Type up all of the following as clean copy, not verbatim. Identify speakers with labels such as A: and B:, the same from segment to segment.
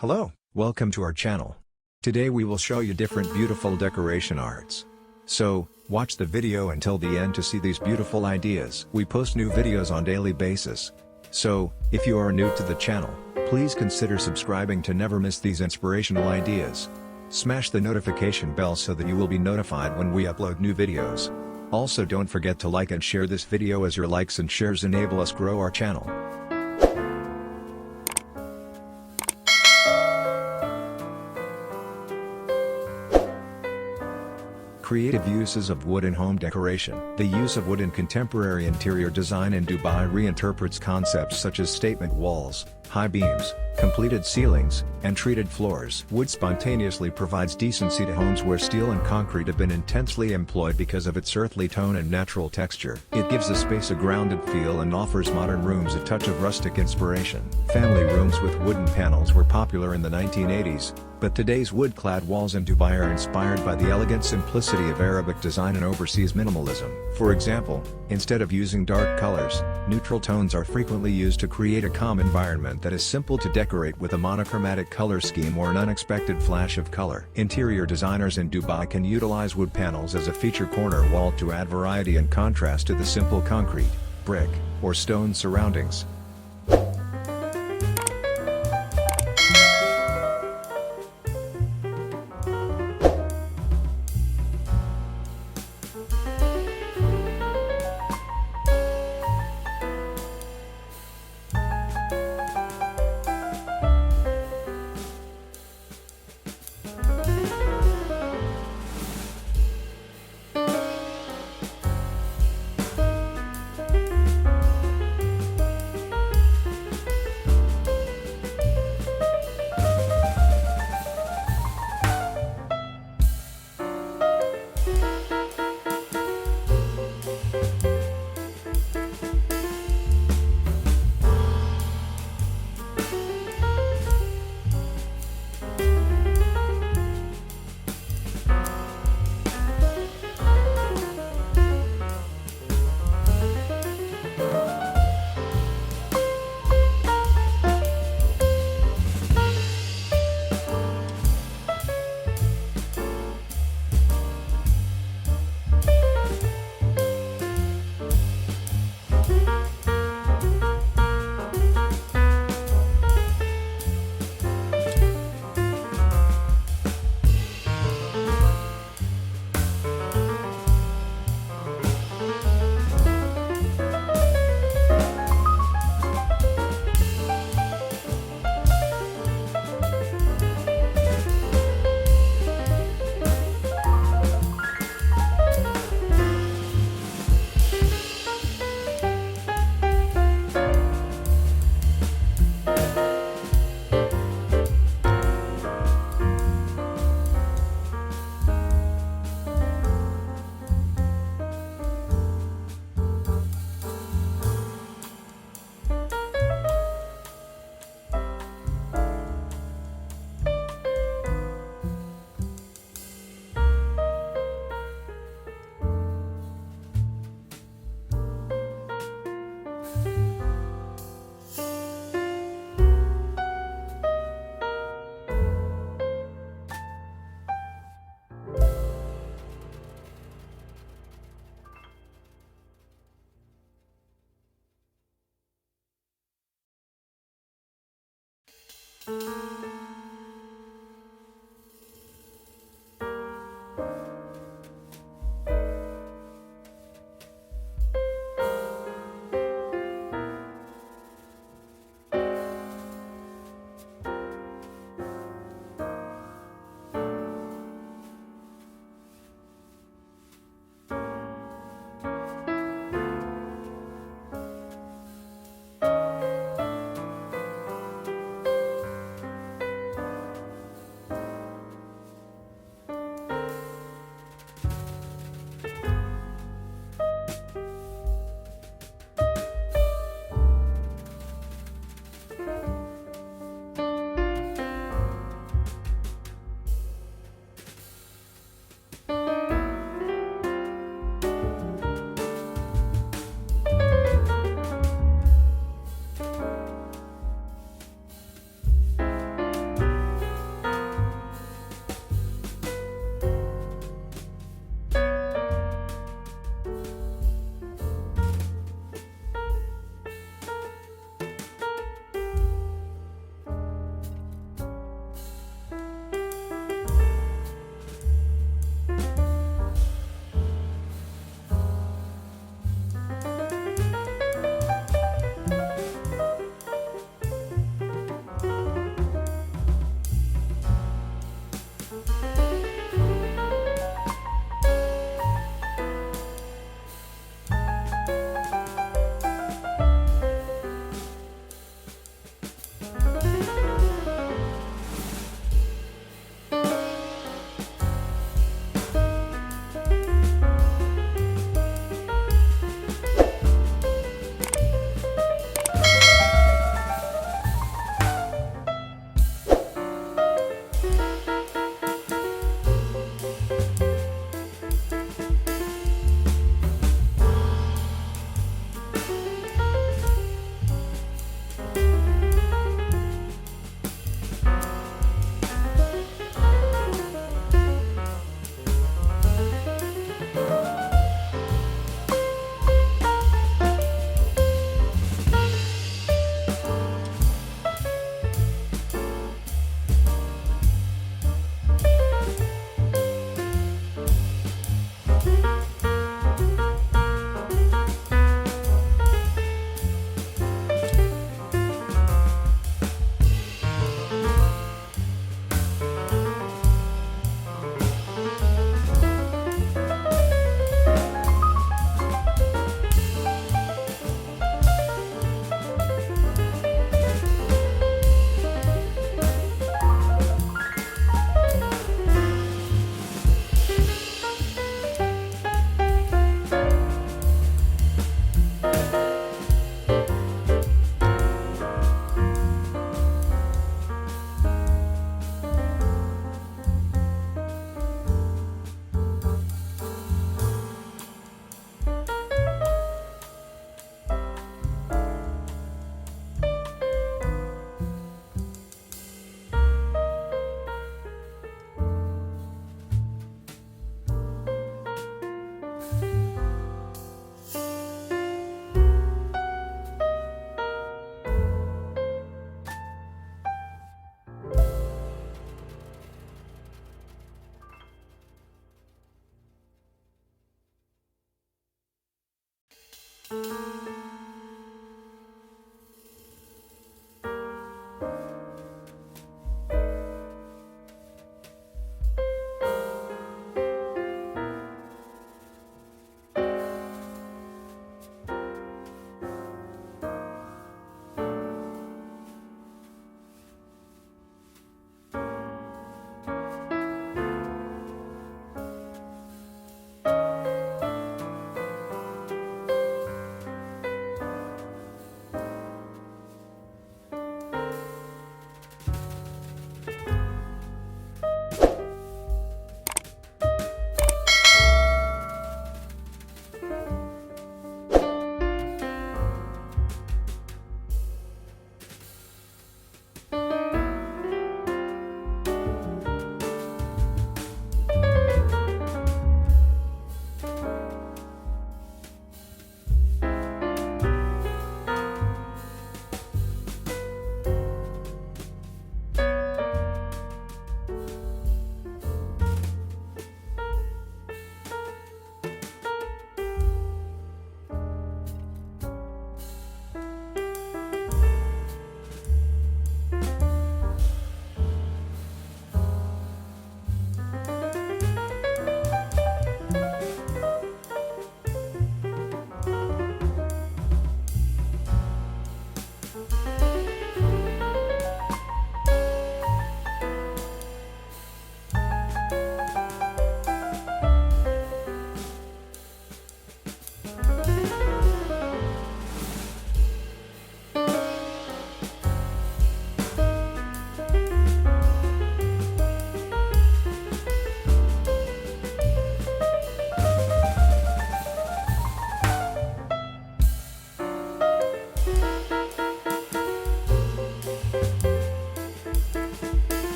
A: Hello, welcome to our channel. Today we will show you different beautiful decoration arts. So, watch the video until the end to see these beautiful ideas. We post new videos on daily basis. So, if you are new to the channel, please consider subscribing to never miss these inspirational ideas. Smash the notification bell so that you will be notified when we upload new videos. Also don't forget to like and share this video as your likes and shares enable us grow our channel. Creative uses of wood in home decoration. The use of wood in contemporary interior design in Dubai reinterprets concepts such as statement walls, high beams, completed ceilings, and treated floors. Wood spontaneously provides decency to homes where steel and concrete have been intensely employed because of its earthly tone and natural texture. It gives the space a grounded feel and offers modern rooms a touch of rustic inspiration. Family rooms with wooden panels were popular in the 1980s, but today's wood-clad walls in Dubai are inspired by the elegant simplicity of Arabic design and overseas minimalism. For example, instead of using dark colors, neutral tones are frequently used to create a calm environment that is simple to decorate with a monochromatic color scheme or an unexpected flash of color. Interior designers in Dubai can utilize wood panels as a feature corner wall to add variety and contrast to the simple concrete, brick, or stone surroundings.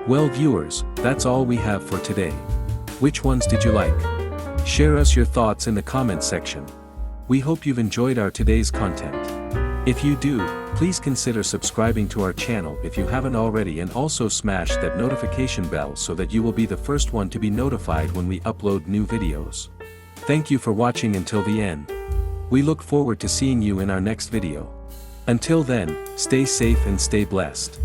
B: Well viewers, that's all we have for today. Which ones did you like? Share us your thoughts in the comment section. We hope you've enjoyed our today's content. If you do, please consider subscribing to our channel if you haven't already, and also smash that notification bell so that you will be the first one to be notified when we upload new videos. Thank you for watching until the end. We look forward to seeing you in our next video. Until then, stay safe and stay blessed.